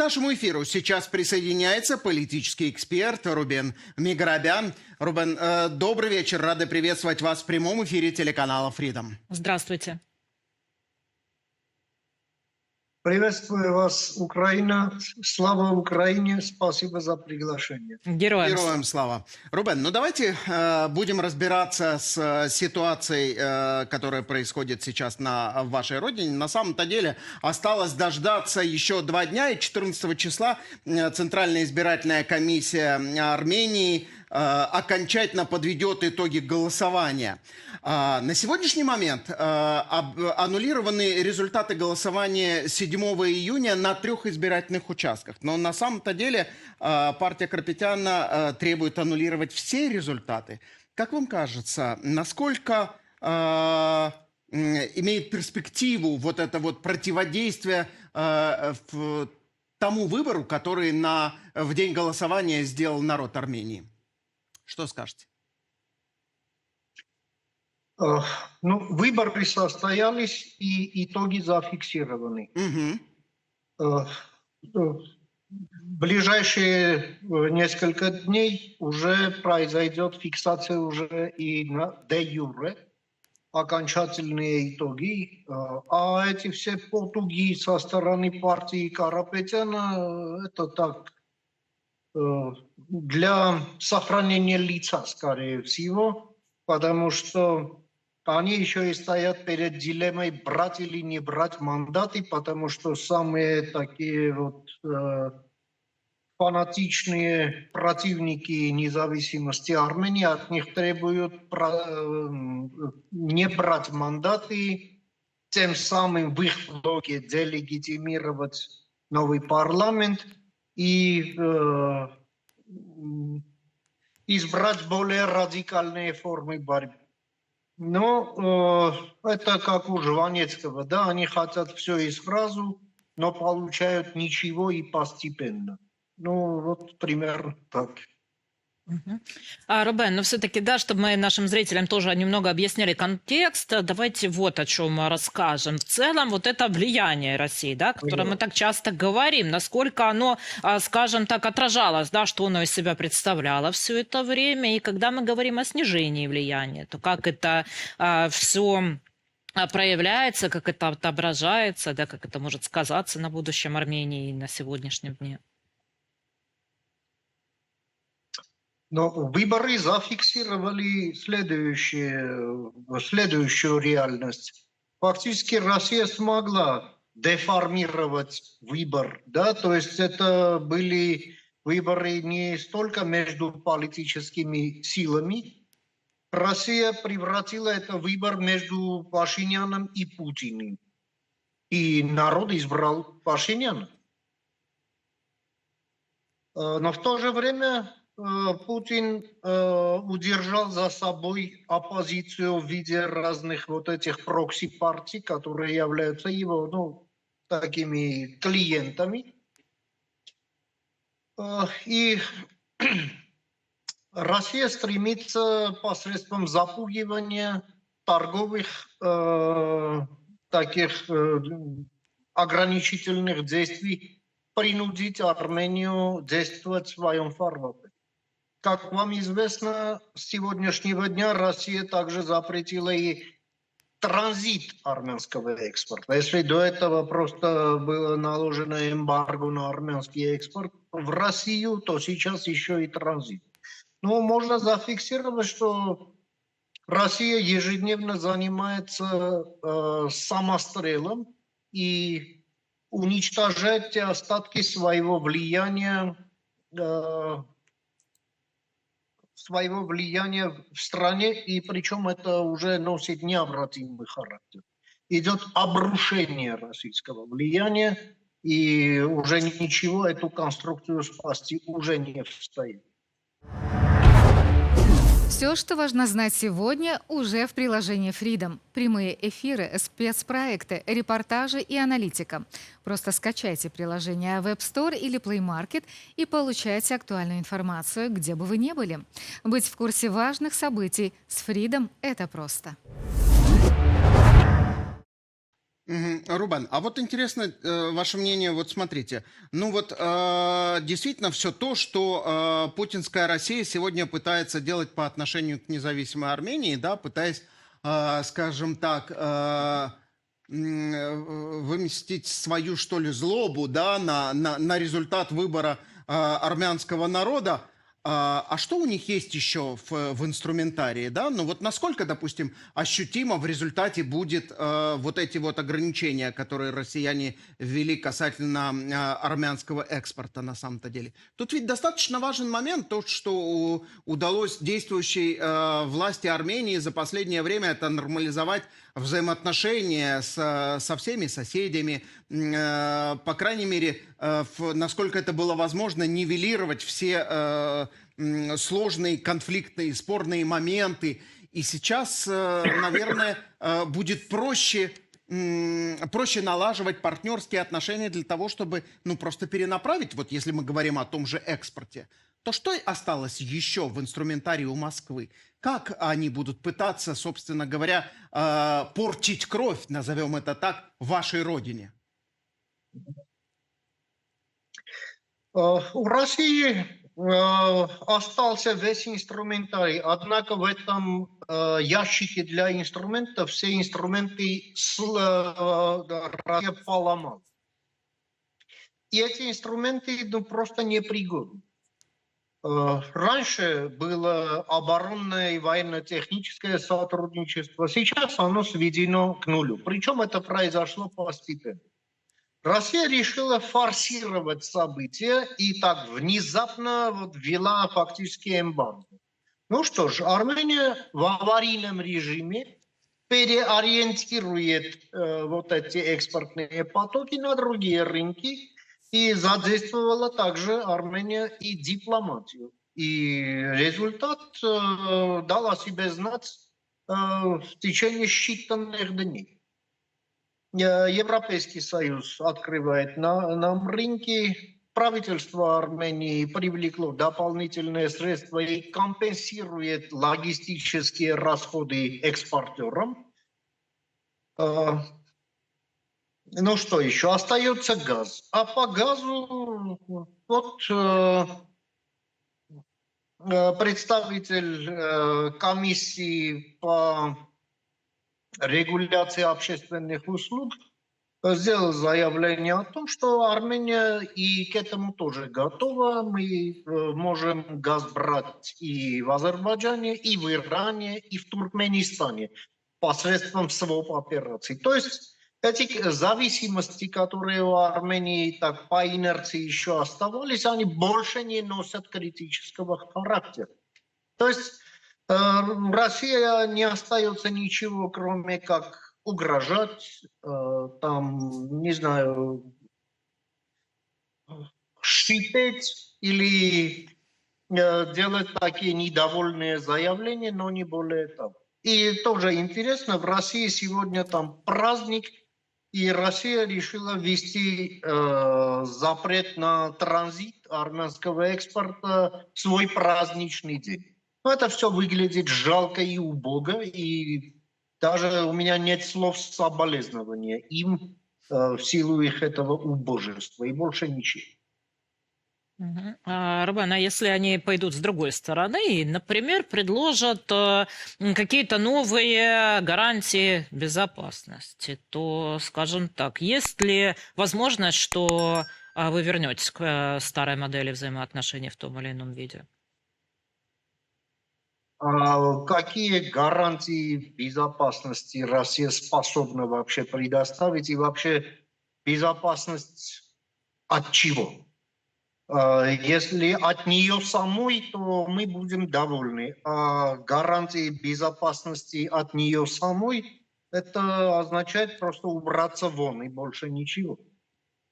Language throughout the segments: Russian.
нашему эфиру сейчас присоединяется политический эксперт Рубен Миграбян. Рубен, добрый вечер. Рады приветствовать вас в прямом эфире телеканала Freedom. Здравствуйте. Приветствую вас, Украина. Слава Украине. Спасибо за приглашение. Героям слава. Рубен, ну давайте будем разбираться с ситуацией, которая происходит сейчас на вашей родине. На самом-то деле осталось дождаться еще 2 дня, и 14 числа Центральная избирательная комиссия Армении окончательно подведет итоги голосования. На сегодняшний момент аннулированы результаты голосования 7 июня на 3 избирательных участках. Но на самом-то деле партия Карапетяна требует аннулировать все результаты. Как вам кажется, насколько имеет перспективу вот это вот противодействие тому выбору, который в день голосования сделал народ Армении? Что скажете? Выборы состоялись, и итоги зафиксированы. В ближайшие несколько дней уже произойдет фиксация уже и на де-юре, окончательные итоги. А эти все потуги со стороны партии Карапетяна, это так, для сохранения лица, скорее всего, потому что они еще и стоят перед дилеммой, брать или не брать мандаты, потому что самые такие вот фанатичные противники независимости Армении от них требуют не брать мандаты, тем самым в их блоке делегитимировать новый парламент и избрать более радикальные формы борьбы. Но это как у Жванецкого, да, они хотят все и сразу, но получают ничего и постепенно. Ну, вот примерно так. Рубен, но все-таки, да, чтобы мы нашим зрителям тоже немного объясняли контекст, давайте вот о чем расскажем. В целом, вот это влияние России, да, о котором мы так часто говорим, насколько оно, скажем так, отражалось, да, что оно из себя представляло все это время, и когда мы говорим о снижении влияния, то как это все проявляется, как это отображается, да, как это может сказаться на будущем Армении и на сегодняшнем дне. Но выборы зафиксировали следующую реальность. Фактически Россия смогла деформировать выбор. Да? То есть это были выборы не столько между политическими силами. Россия превратила это в выбор между Пашиняном и Путиным. И народ избрал Пашиняна. Но в то же время Путин удержал за собой оппозицию в виде разных вот этих прокси-партий, которые являются его, такими клиентами. И Россия стремится посредством запугивания торговых таких ограничительных действий принудить Армению действовать в своем формате. Как вам известно, с сегодняшнего дня Россия также запретила и транзит армянского экспорта. Если до этого просто было наложено эмбарго на армянский экспорт в Россию, то сейчас еще и транзит. Но можно зафиксировать, что Россия ежедневно занимается самострелом и уничтожает те остатки своего влияния в стране, и причем это уже носит необратимый характер. Идет обрушение российского влияния, и уже ничего эту конструкцию спасти уже не в состоянии. Все, что важно знать сегодня, уже в приложении Freedom. Прямые эфиры, спецпроекты, репортажи и аналитика. Просто скачайте приложение в App Store или Play Market и получайте актуальную информацию, где бы вы ни были. Быть в курсе важных событий с Freedom – это просто. Рубен, а вот интересно ваше мнение, вот смотрите, ну вот действительно все то, что путинская Россия сегодня пытается делать по отношению к независимой Армении, да, пытаясь, скажем так, выместить свою, что ли, злобу, да, на результат выбора армянского народа. А что у них есть еще в инструментарии, да? Ну вот насколько, допустим, ощутимо в результате будет вот эти вот ограничения, которые россияне ввели касательно армянского экспорта на самом-то деле? Тут ведь достаточно важен момент, то, что удалось действующей власти Армении за последнее время, это нормализовать взаимоотношения со всеми соседями, по крайней мере, насколько это было возможно, нивелировать все сложные, конфликтные, спорные моменты. И сейчас, наверное, будет проще налаживать партнерские отношения для того, чтобы, ну, просто перенаправить, вот если мы говорим о том же экспорте, то что осталось еще в инструментарии у Москвы? Как они будут пытаться, собственно говоря, портить кровь, назовем это так, вашей родине? У России остался весь инструментарий, однако в этом ящике для инструментов все инструменты Россия поломала. И эти инструменты просто непригодны. Раньше было оборонное и военно-техническое сотрудничество, сейчас оно сведено к нулю. Причем это произошло постепенно. Россия решила форсировать события и так внезапно ввела фактически эмбарго. Ну что ж, Армения в аварийном режиме переориентирует вот эти экспортные потоки на другие рынки, и задействовала также Армения и дипломатию. И результат дал о себе знать в течение считанных дней. Европейский Союз открывает нам рынки, правительство Армении привлекло дополнительные средства и компенсирует логистические расходы экспортерам. Ну что еще? Остается газ. А по газу вот представитель комиссии по регуляции общественных услуг сделал заявление о том, что Армения и к этому тоже готова. Мы можем газ брать и в Азербайджане, и в Иране, и в Туркменистане посредством своп-операций. То есть эти зависимости, которые у Армении так по инерции еще оставались, они больше не носят критического характера. То есть Россия не остается ничего, кроме как угрожать, там, не знаю, шипеть или делать такие недовольные заявления, но не более того. И тоже интересно, в России сегодня там праздник, и Россия решила ввести запрет на транзит армянского экспорта в свой праздничный день. Но это все выглядит жалко и убого, и даже у меня нет слов соболезнования им в силу их этого убожества, и больше ничего. Рубен, а если они пойдут с другой стороны и, например, предложат какие-то новые гарантии безопасности, то, скажем так, есть ли возможность, что вы вернетесь к старой модели взаимоотношений в том или ином виде? Какие гарантии безопасности Россия способна вообще предоставить, и вообще безопасность от чего? Если от нее самой, то мы будем довольны. А гарантии безопасности от нее самой, это означает просто убраться вон и больше ничего.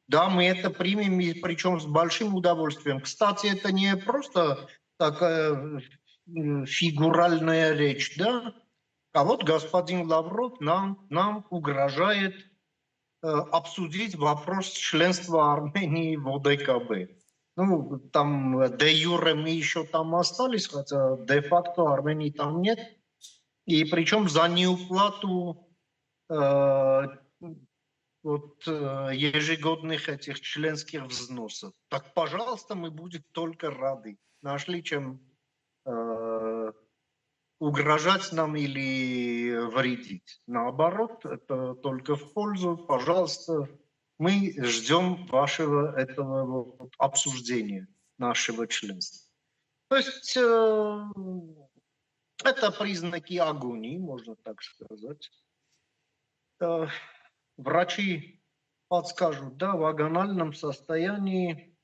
Да, мы это примем, причем с большим удовольствием. Кстати, это не просто такая фигуральная речь, да? А вот господин Лавров нам угрожает обсудить вопрос членства Армении в ОДКБ. Ну, там де-юре мы еще там остались, хотя де-факто Армении там нет. И причем за неуплату вот ежегодных этих членских взносов. Так, пожалуйста, мы будем только рады. Нашли чем угрожать нам или вредить. Наоборот, это только в пользу. Пожалуйста, мы ждем вашего этого вот обсуждения нашего членства. То есть это признаки агонии, можно так сказать. Врачи подскажут, да, в агональном состоянии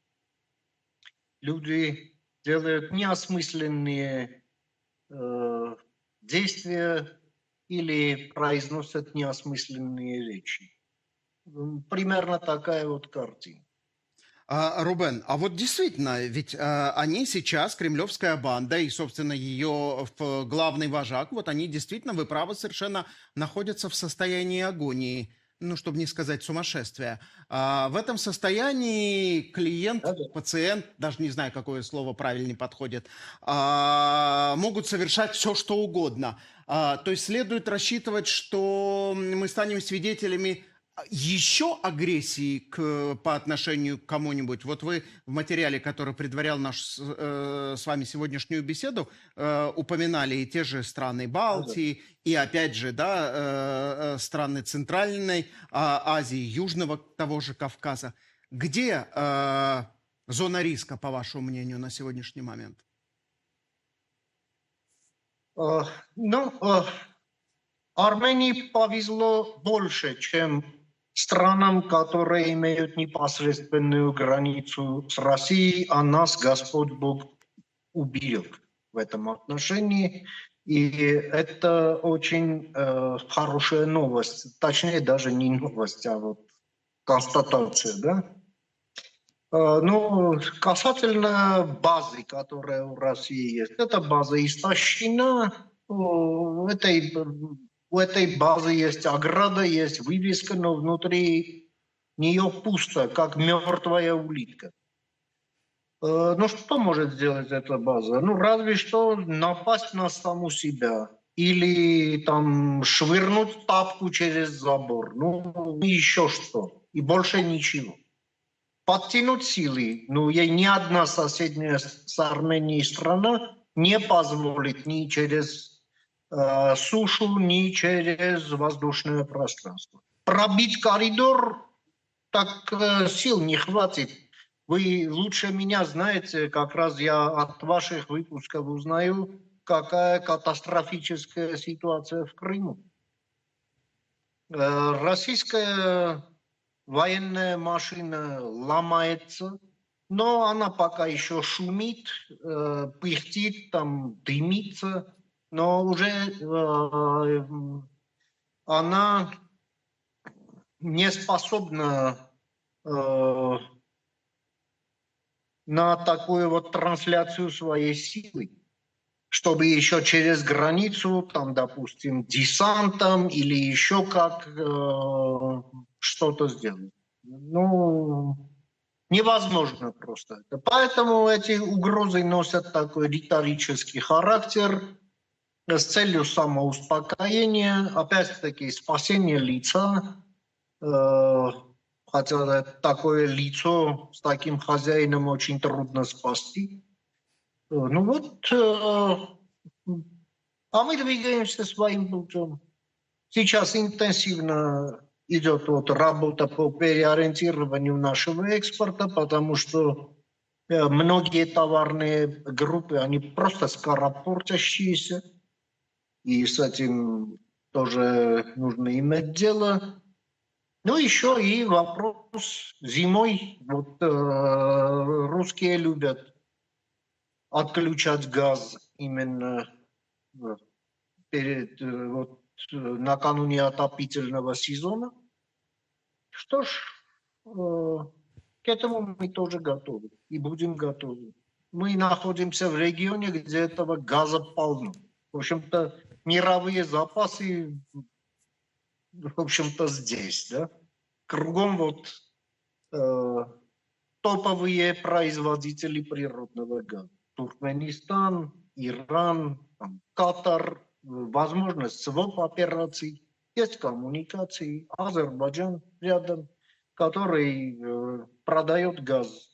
люди делают неосмысленные действия или произносят неосмысленные речи. Примерно такая вот картина. Рубен, а вот действительно, ведь они сейчас, кремлевская банда и, собственно, ее главный вожак, вот они действительно, вы правы, совершенно находятся в состоянии агонии, ну, чтобы не сказать сумасшествия. В этом состоянии клиент, Да-да. пациент, даже не знаю, какое слово правильнее подходит, могут совершать все, что угодно. То есть следует рассчитывать, что мы станем свидетелями еще агрессии по отношению к кому-нибудь. Вот вы в материале, который предварял с вами сегодняшнюю беседу, упоминали и те же страны Балтии, и опять же, да, страны Центральной Азии, Южного того же Кавказа. Где зона риска, по вашему мнению, на сегодняшний момент? Армении повезло больше, чем странам, которые имеют непосредственную границу с Россией, а нас Господь Бог уберег в этом отношении. И это очень хорошая новость. Точнее, даже не новость, а вот констатация, да? Ну, касательно базы, которая у России есть, эта база истощена. У этой базы есть ограда, есть вывеска, но внутри нее пусто, как мертвая улитка. Ну, что может сделать эта база? Ну, разве что напасть на саму себя. Или там швырнуть тапку через забор. Ну, еще что. И больше ничего. Подтянуть силы. Ну, ей ни одна соседняя с Арменией страна не позволит ни через сушу, ни через воздушное пространство. Пробить коридор, так сил не хватит. Вы лучше меня знаете, как раз я от ваших выпусков узнаю, какая катастрофическая ситуация в Крыму. Российская военная машина ломается, но она пока еще шумит, пыхтит, там, дымится, но уже она не способна на такую вот трансляцию своей силы, чтобы еще через границу, там, допустим, десантом или еще как что-то сделать. Ну, невозможно просто. Поэтому эти угрозы носят такой риторический характер с целью самоуспокоения, опять-таки спасения лица, хотя такое лицо с таким хозяином очень трудно спасти. Ну вот, а мы двигаемся своим путем. Сейчас интенсивно идет вот работа по переориентированию нашего экспорта, потому что многие товарные группы, они просто скоропортящиеся, и с этим тоже нужно иметь дело. Ну, еще и вопрос зимой. Вот русские любят отключать газ именно перед, вот, накануне отопительного сезона. Что ж, к этому мы тоже готовы и будем готовы. Мы находимся в регионе, где этого газа полно. В общем-то, мировые запасы, в общем-то, здесь, да. Кругом вот топовые производители природного газа. Туркменистан, Иран, там, Катар, возможность своп операций. есть коммуникации, Азербайджан рядом, который продает газ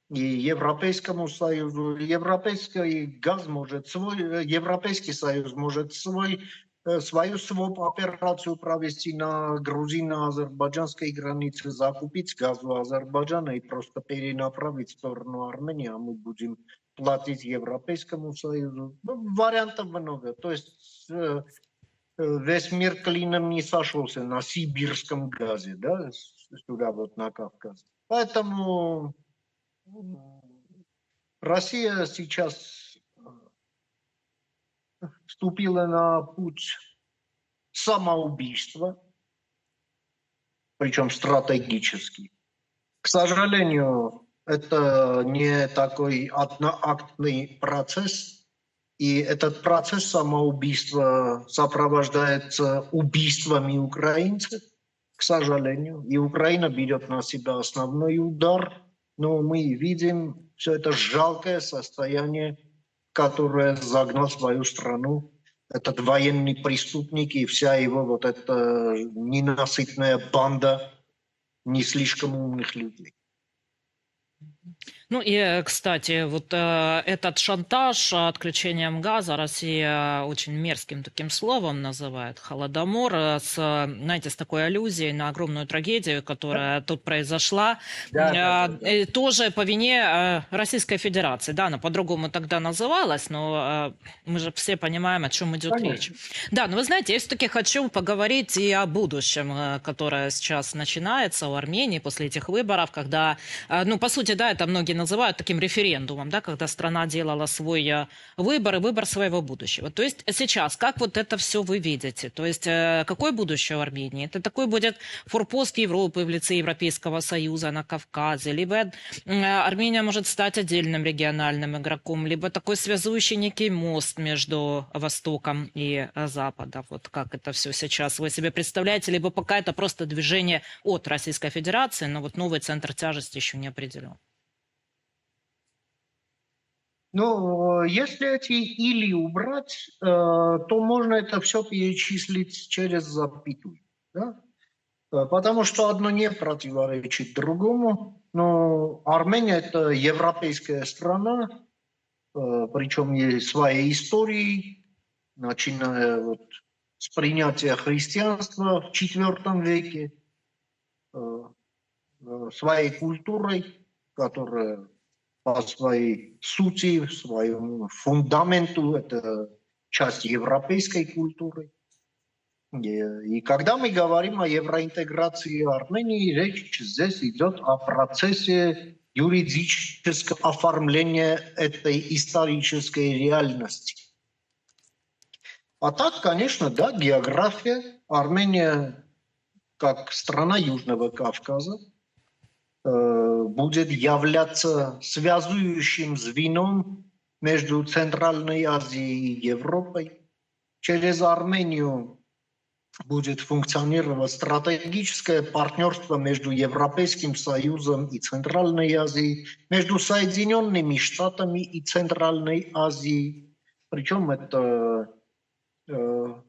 и Европейскому Союзу. Европейский газ может свой, Европейский Союз может свою своп-операцию провести на грузино-азербайджанской границе, закупить газ у Азербайджана и просто перенаправить в сторону Армении, а мы будем платить Европейскому Союзу. Ну, вариантов много. То есть весь мир клином не сошелся на сибирском газе, да, сюда вот на Кавказ. Поэтому Россия сейчас вступила на путь самоубийства, причем стратегический. К сожалению, это не такой одноактный процесс, и этот процесс самоубийства сопровождается убийствами украинцев, к сожалению, и Украина берет на себя основной удар, но мы видим все это жалкое состояние, которое загнал свою страну этот военный преступник и вся его вот эта ненасытная банда не слишком умных людей. Ну и, кстати, вот этот шантаж отключением газа Россия очень мерзким таким словом называет, холодомор, знаете, с такой аллюзией на огромную трагедию, которая тут произошла, тоже по вине Российской Федерации. Да, она по-другому тогда называлась, но мы же все понимаем, о чем идет речь. Да, но вы знаете, я все-таки хочу поговорить и о будущем, которое сейчас начинается у Армении после этих выборов, когда, ну, по сути, да, это многие называют таким референдумом, да, когда страна делала свой выбор и выбор своего будущего. То есть сейчас, как вот это все вы видите? То есть какое будущее у Армении? Это такой будет форпост Европы в лице Европейского Союза на Кавказе, либо Армения может стать отдельным региональным игроком, либо такой связующий некий мост между Востоком и Западом. Вот как это все сейчас вы себе представляете? Либо пока это просто движение от Российской Федерации, но вот новый центр тяжести еще не определен. Ну, если эти «или» убрать, то можно это все перечислить через запятую. Да? Потому что одно не противоречит другому. Но Армения – это европейская страна, причем есть своей историей, начиная вот с принятия христианства в IV веке, своей культурой, которая по своей сути, своему фундаменту, это часть европейской культуры. И когда мы говорим о евроинтеграции Армении, речь здесь идет о процессе юридического оформления этой исторической реальности. А так, конечно, да, география. Армения, как страна Южного Кавказа, будет являться связующим звеном между Центральной Азией и Европой. Через Армению будет функционировать стратегическое партнерство между Европейским Союзом и Центральной Азией, между Соединенными Штатами и Центральной Азией. Причем это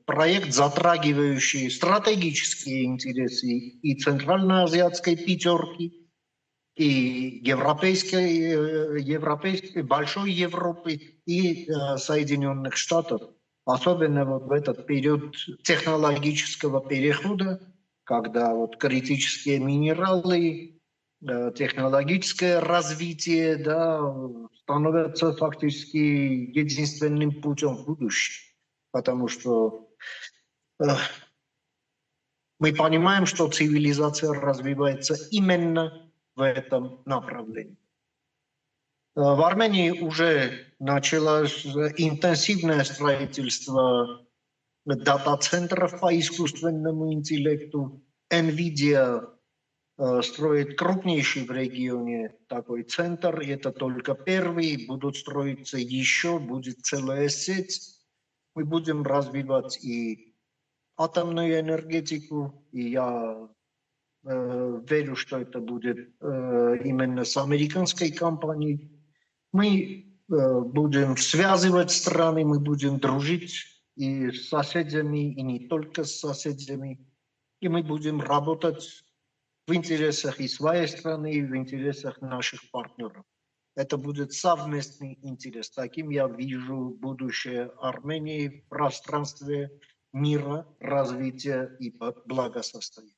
проект, затрагивающий стратегические интересы и Центральноазиатской пятерки, и европейской большой Европы, и Соединенных Штатов. Особенно вот в этот период технологического перехода, когда вот критические минералы, технологическое развитие, да, становятся фактически единственным путем в будущее. Потому что мы понимаем, что цивилизация развивается именно в этом направлении. В Армении уже началось интенсивное строительство дата-центров по искусственному интеллекту. NVIDIA строит крупнейший в регионе такой центр, и это только первый, будут строиться еще, будет целая сеть. Мы будем развивать и атомную энергетику, и я верю, что это будет именно с американской компанией. Мы будем связывать страны, мы будем дружить и с соседями, и не только с соседями. И мы будем работать в интересах и своей страны, и в интересах наших партнеров. Это будет совместный интерес. Таким я вижу будущее Армении в пространстве мира, развития и благосостояния.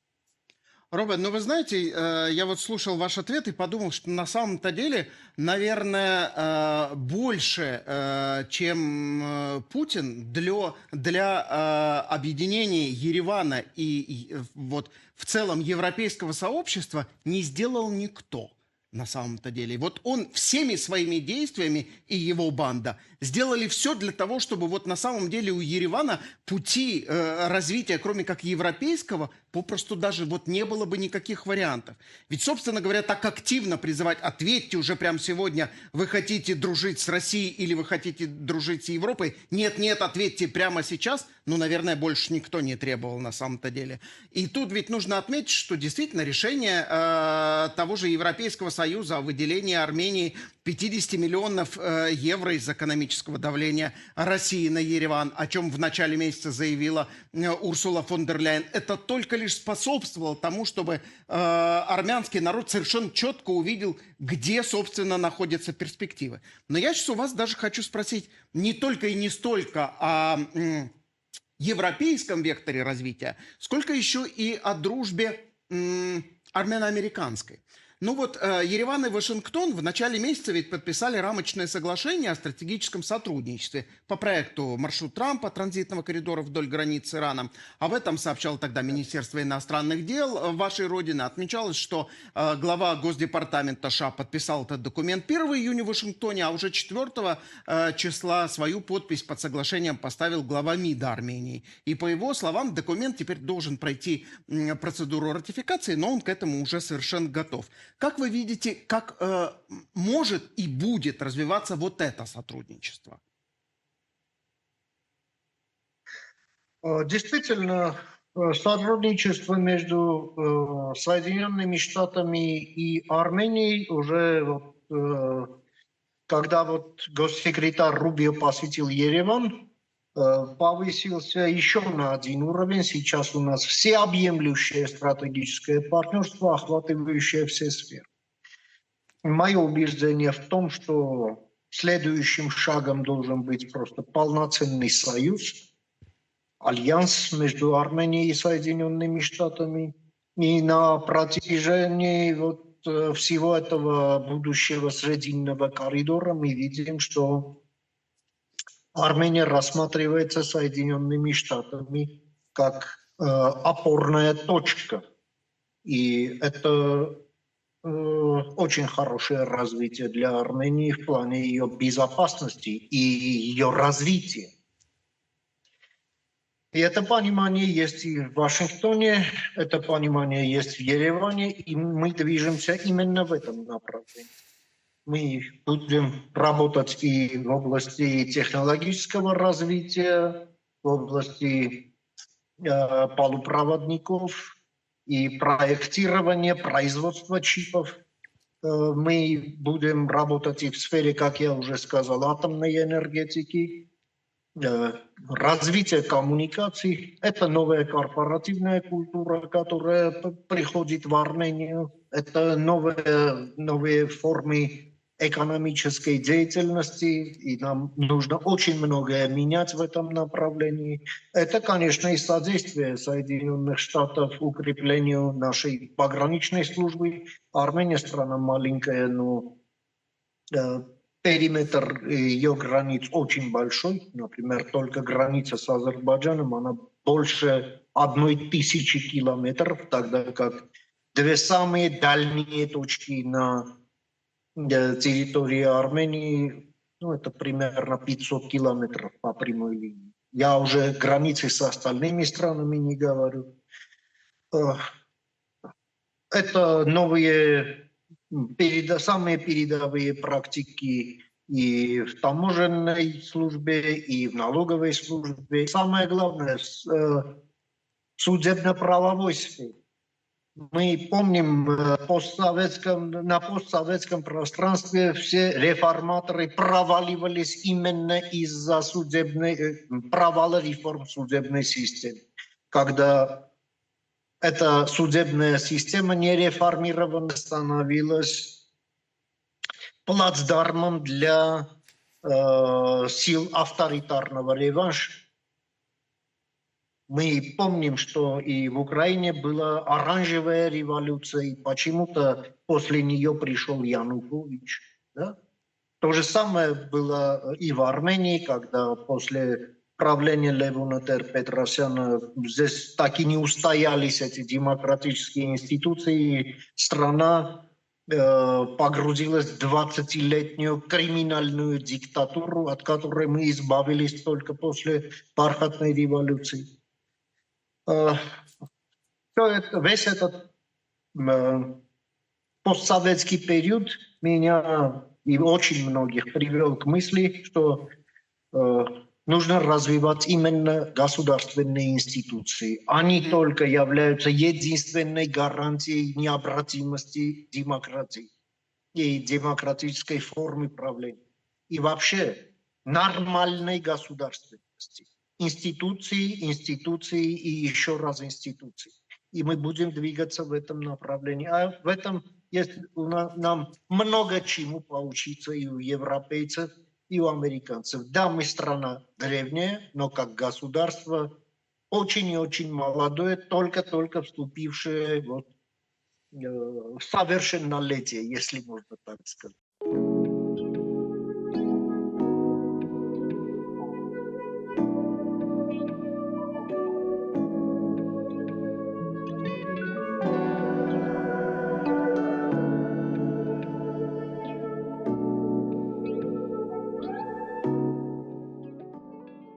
Роберт, ну вы знаете, я вот слушал ваш ответ и подумал, что на самом-то деле, наверное, больше, чем Путин, для объединения Еревана и вот в целом европейского сообщества не сделал никто. На самом-то деле. Вот он всеми своими действиями и его банда сделали все для того, чтобы вот на самом деле у Еревана пути развития, кроме как европейского, попросту даже вот не было бы никаких вариантов. Ведь, собственно говоря, так активно призывать, ответьте уже прямо сегодня, вы хотите дружить с Россией или вы хотите дружить с Европой? Нет, нет, ответьте прямо сейчас. Ну, наверное, больше никто не требовал на самом-то деле. И тут ведь нужно отметить, что действительно решение того же Европейского Союза о выделении Армении 50 миллионов евро из экономического давления России на Ереван, о чем в начале месяца заявила Урсула фон дер Ляйен, это только лишь способствовало тому, чтобы армянский народ совершенно четко увидел, где, собственно, находятся перспективы. Но я сейчас у вас даже хочу спросить не только и не столько о европейском векторе развития, сколько еще и о дружбе армяно-американской. Ну вот Ереван и Вашингтон в начале месяца ведь подписали рамочное соглашение о стратегическом сотрудничестве по проекту «Маршрут Трампа» транзитного коридора вдоль границ с Ираном. Об этом сообщало тогда Министерство иностранных дел вашей родины. Отмечалось, что глава Госдепартамента США подписал этот документ 1 июня в Вашингтоне, а уже 4 числа свою подпись под соглашением поставил глава МИДа Армении. И по его словам, документ теперь должен пройти процедуру ратификации, но он к этому уже совершенно готов. Как вы видите, как может и будет развиваться вот это сотрудничество? Действительно, сотрудничество между Соединенными Штатами и Арменией уже когда госсекретарь Рубио посетил Ереван, повысился еще на один уровень. Сейчас у нас всеобъемлющее стратегическое партнерство, охватывающее все сферы. Мое убеждение в том, что следующим шагом должен быть просто полноценный союз, альянс между Арменией и Соединенными Штатами. И на протяжении всего этого будущего срединного коридора мы видим, что Армения рассматривается Соединенными Штатами как опорная точка. И это очень хорошее развитие для Армении в плане ее безопасности и ее развития. И это понимание есть и в Вашингтоне, это понимание есть в Ереване, и мы движемся именно в этом направлении. Мы будем работать и в области технологического развития, в области полупроводников и проектирования, производства чипов. Мы будем работать и в сфере, как я уже сказал, атомной энергетики, развитие коммуникаций. Это новая корпоративная культура, которая приходит в Армению. Это новые формы экономической деятельности, и нам нужно очень многое менять в этом направлении. Это, конечно, и содействие Соединенных Штатов укреплению нашей пограничной службы. Армения страна маленькая, но периметр ее границ очень большой. Например, только граница с Азербайджаном, она больше 1000 километров, тогда как две самые дальние точки на территории Армении, это примерно 500 километров по прямой линии. Я уже границы с остальными странами не говорю. Это новые, самые передовые практики и в таможенной службе, и в налоговой службе. Самое главное, в судебно-правовой сфере. Мы помним, на постсоветском пространстве все реформаторы проваливались именно из-за провала реформ судебной системы. Когда эта судебная система не реформирована, становилась плацдармом для сил авторитарного реванша. Мы помним, что и в Украине была оранжевая революция, и почему-то после нее пришел Янукович. Да? То же самое было и в Армении, когда после правления Левона Тер-Петросяна здесь так и не устоялись эти демократические институции, и страна погрузилась в 20-летнюю криминальную диктатуру, от которой мы избавились только после бархатной революции. Весь этот постсоветский период меня и очень многих привел к мысли, что нужно развивать именно государственные институции. Они только являются единственной гарантией необратимости демократии и демократической формы правления. И вообще нормальной государственности. Институции и еще раз институции. И мы будем двигаться в этом направлении. А в этом есть нам много чему поучиться и у европейцев, и у американцев. Да, мы страна древняя, но как государство очень и очень молодое, только-только вступившее в совершеннолетие, если можно так сказать.